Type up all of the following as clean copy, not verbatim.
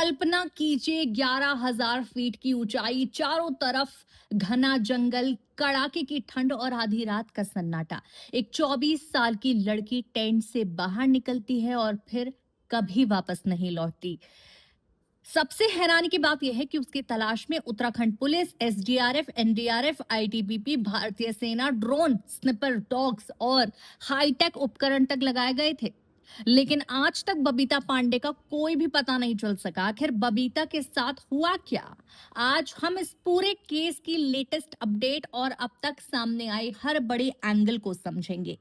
कल्पना कीजिए 11,000 फीट की ऊंचाई, चारों तरफ घना जंगल, कड़ाके की ठंड और आधी रात का सन्नाटा। एक 24 साल की लड़की टेंट से बाहर निकलती है और फिर कभी वापस नहीं लौटती। सबसे हैरानी की बात यह है कि उसकी तलाश में Uttarakhand police, SDRF, NDRF, ITBP, भारतीय सेना, ड्रोन, स्निपर डॉग्स और हाईटेक उपकरण तक लगाए गए थे। लेकिन आज तक बबीता पांडे का कोई भी पता नहीं चल सका। आखिर बबीता के साथ हुआ क्या? आज हम इस पूरे केस की लेटेस्ट अपडेट और अब तक सामने आई हर बड़े एंगल को समझेंगे।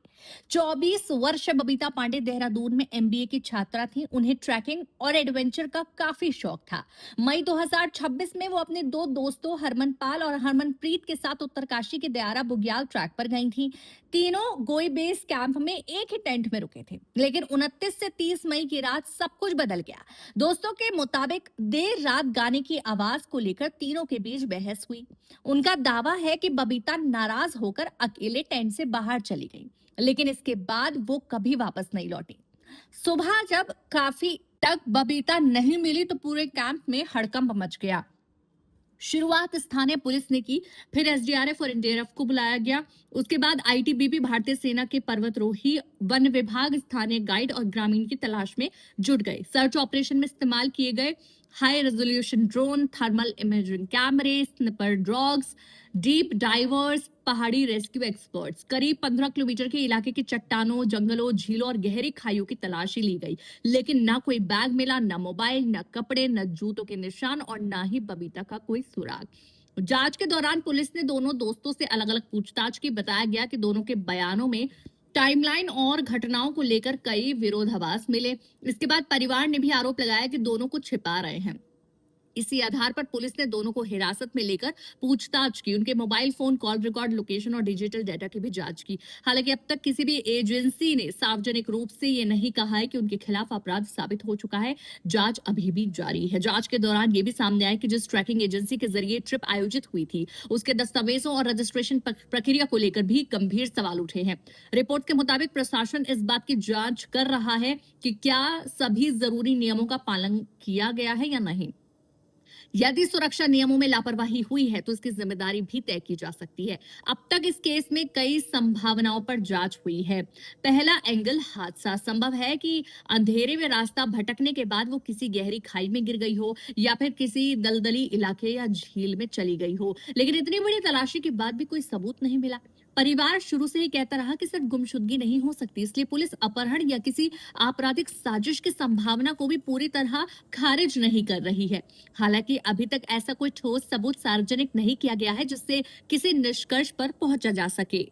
24 वर्ष बबीता पांडे देहरादून में एमबीए की छात्रा थी। उन्हें ट्रैकिंग और एडवेंचर का काफी शौक था। मई 2026 में वो अपने दो दोस्तों हरमनपाल और हरमनप्रीत के साथ उत्तरकाशी के दयारा बुग्याल ट्रैक पर गई थी। तीनों गोई बेस कैंप में एक ही टेंट में रुके थे, लेकिन 29 से 30 मई की रात सब कुछ बदल गया। दोस्तों के मुताबिक देर रात गाने की आवाज को लेकर तीनों के बीच बहस हुई। उनका दावा है कि बबीता नाराज होकर अकेले टेंट से बाहर चली गई, लेकिन इसके बाद वो कभी वापस नहीं लौटी। सुबह जब काफी तक बबीता नहीं मिली तो पूरे कैंप में हड़कंप मच गया। शुरुआत स्थानीय पुलिस ने की, फिर एसडीआरएफ और एनडीआरएफ को बुलाया गया। उसके बाद आईटीबीपी, भारतीय सेना के पर्वतरोही, वन विभाग, स्थानीय गाइड और ग्रामीण की तलाश में जुट गए। सर्च ऑपरेशन में इस्तेमाल किए गए high resolution drone, thermal imaging कैमरे, स्निपर डॉग्स, डीप डाइवर्स, पहाड़ी रेस्क्यू एक्सपर्ट्स। करीब 15 किलोमीटर के इलाके की चट्टानों, जंगलों, झीलों और गहरी खाइयों की तलाशी ली गई, लेकिन ना कोई बैग मिला, ना मोबाइल, ना कपड़े, न जूतों के निशान और ना ही बबीता का कोई सुराग। जांच के दौरान पुलिस ने दोनों दोस्तों से अलग अलग पूछताछ की। बताया गया कि दोनों के बयानों में टाइमलाइन और घटनाओं को लेकर कई विरोधाभास मिले। इसके बाद परिवार ने भी आरोप लगाया कि दोनों को छिपा रहे हैं। इसी आधार पर पुलिस ने दोनों को हिरासत में लेकर पूछताछ की। उनके mobile phone, call record, location और डिजिटल डाटा की भी जांच की। हालांकि अब तक किसी भी एजेंसी ने सार्वजनिक रूप से ये नहीं कहा है कि उनके खिलाफ अपराध साबित हो चुका है। जांच अभी भी जारी है। जांच के दौरान ये भी सामने आया कि जिस ट्रैकिंग एजेंसी के जरिए ट्रिप आयोजित हुई थी, उसके दस्तावेजों और रजिस्ट्रेशन प्रक्रिया को लेकर भी गंभीर सवाल उठे हैं। रिपोर्ट के मुताबिक प्रशासन इस बात की जांच कर रहा है कि क्या सभी जरूरी नियमों का पालन किया गया है या नहीं। यदि सुरक्षा नियमों में लापरवाही हुई है तो इसकी जिम्मेदारी भी तय की जा सकती है। अब तक इस केस में कई संभावनाओं पर जांच हुई है। पहला एंगल, हादसा। संभव है कि अंधेरे में रास्ता भटकने के बाद वो किसी गहरी खाई में गिर गई हो या फिर किसी दलदली इलाके या झील में चली गई हो, लेकिन इतनी बड़ी तलाशी के बाद भी कोई सबूत नहीं मिला। परिवार शुरू से ही कहता रहा कि सिर्फ गुमशुदगी नहीं हो सकती, इसलिए पुलिस अपहरण या किसी आपराधिक साजिश की संभावना को भी पूरी तरह खारिज नहीं कर रही है। हालांकि अभी तक ऐसा कोई ठोस सबूत सार्वजनिक नहीं किया गया है जिससे किसी निष्कर्ष पर पहुंचा जा सके।